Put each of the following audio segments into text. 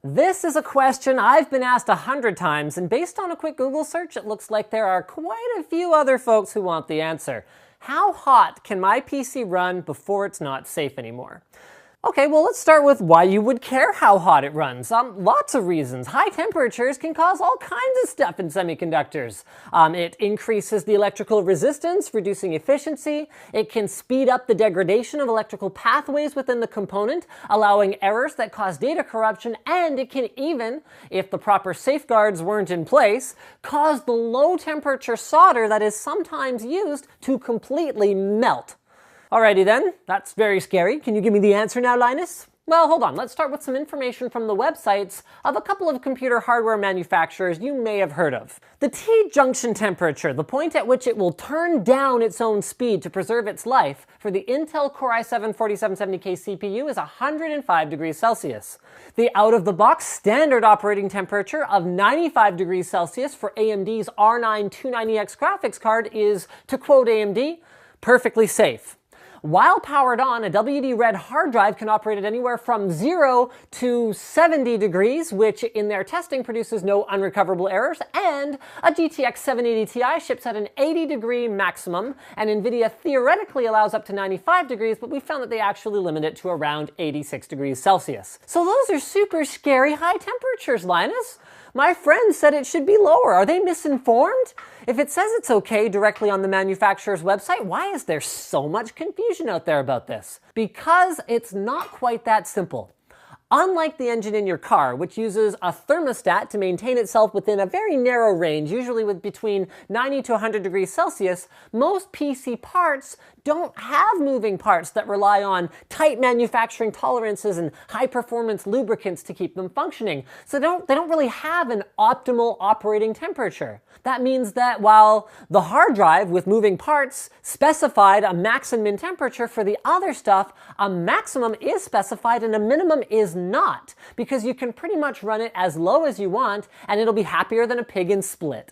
This is a question I've been asked 100 times, and based on a quick Google search, it looks like there are quite a few other folks who want the answer. How hot can my PC run before it's not safe anymore? Okay, well, let's start with why you would care how hot it runs. Lots of reasons. High temperatures can cause all kinds of stuff in semiconductors. It increases the electrical resistance, reducing efficiency. It can speed up the degradation of electrical pathways within the component, allowing errors that cause data corruption, and it can even, if the proper safeguards weren't in place, cause the low temperature solder that is sometimes used to completely melt. Alrighty then, that's very scary. Can you give me the answer now, Linus? Well, hold on. Let's start with some information from the websites of a couple of computer hardware manufacturers you may have heard of. The T-junction temperature, the point at which it will turn down its own speed to preserve its life, for the Intel Core i7-4770K CPU is 105 degrees Celsius. The out-of-the-box standard operating temperature of 95 degrees Celsius for AMD's R9 290X graphics card is, to quote AMD, perfectly safe. While powered on, a WD-RED hard drive can operate at anywhere from 0 to 70 degrees, which in their testing produces no unrecoverable errors, and a GTX 780 Ti ships at an 80-degree maximum, and NVIDIA theoretically allows up to 95 degrees, but we found that they actually limit it to around 86 degrees Celsius. So those are super scary high temperatures, Linus. My friend said it should be lower. Are they misinformed? If it says it's okay directly on the manufacturer's website, why is there so much confusion out there about this? Because it's not quite that simple. Unlike the engine in your car, which uses a thermostat to maintain itself within a very narrow range, usually with between 90 to 100 degrees Celsius, most PC parts don't have moving parts that rely on tight manufacturing tolerances and high-performance lubricants to keep them functioning. So they don't really have an optimal operating temperature. That means that while the hard drive with moving parts specified a max and min temperature, for the other stuff, a maximum is specified and a minimum is not, because you can pretty much run it as low as you want and it'll be happier than a pig in split.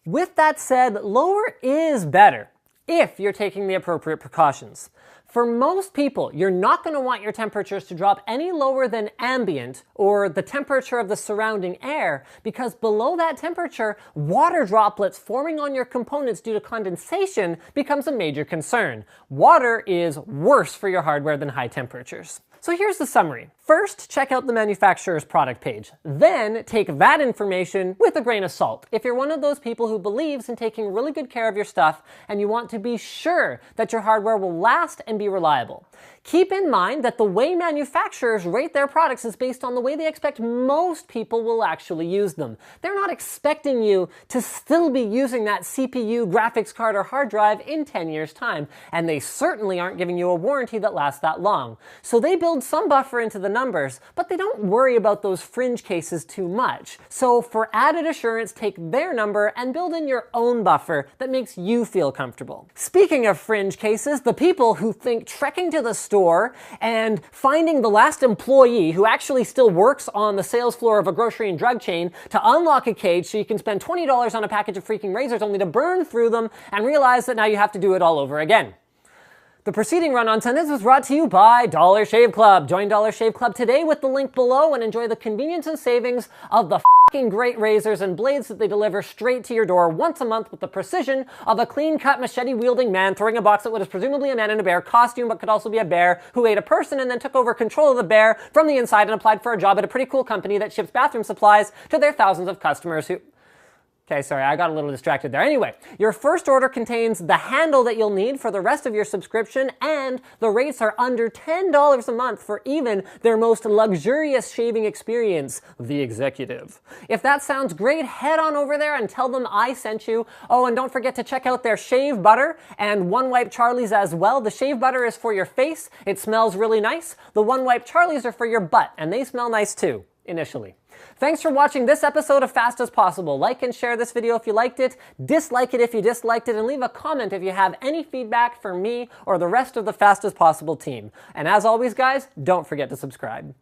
With that said, lower is better if you're taking the appropriate precautions. For most people, you're not going to want your temperatures to drop any lower than ambient, or the temperature of the surrounding air, because below that temperature, water droplets forming on your components due to condensation becomes a major concern. Water is worse for your hardware than high temperatures. So here's the summary. First, check out the manufacturer's product page. Then, take that information with a grain of salt. If you're one of those people who believes in taking really good care of your stuff and you want to be sure that your hardware will last and be reliable. Keep in mind that the way manufacturers rate their products is based on the way they expect most people will actually use them. They're not expecting you to still be using that CPU, graphics card, or hard drive in 10 years' time, and they certainly aren't giving you a warranty that lasts that long. So they build some buffer into the numbers, but they don't worry about those fringe cases too much. So for added assurance, take their number and build in your own buffer that makes you feel comfortable. Speaking of fringe cases, the people who think trekking to the store and finding the last employee who actually still works on the sales floor of a grocery and drug chain to unlock a cage so you can spend $20 on a package of freaking razors only to burn through them and realize that now you have to do it all over again. The preceding run-on sentence was brought to you by Dollar Shave Club. Join Dollar Shave Club today with the link below and enjoy the convenience and savings of the fucking great razors and blades that they deliver straight to your door once a month with the precision of a clean-cut machete-wielding man throwing a box at what is presumably a man in a bear costume but could also be a bear who ate a person and then took over control of the bear from the inside and applied for a job at a pretty cool company that ships bathroom supplies to their thousands of customers who... Okay, sorry, I got a little distracted there. Anyway, your first order contains the handle that you'll need for the rest of your subscription, and the rates are under $10 a month for even their most luxurious shaving experience, the Executive. If that sounds great, head on over there and tell them I sent you. Oh, and don't forget to check out their shave butter and One Wipe Charlies as well. The shave butter is for your face. It smells really nice. The One Wipe Charlies are for your butt, and they smell nice too, initially. Thanks for watching this episode of Fast as Possible. Like and share this video if you liked it, dislike it if you disliked it, and leave a comment if you have any feedback for me or the rest of the Fast as Possible team. And as always, guys, don't forget to subscribe.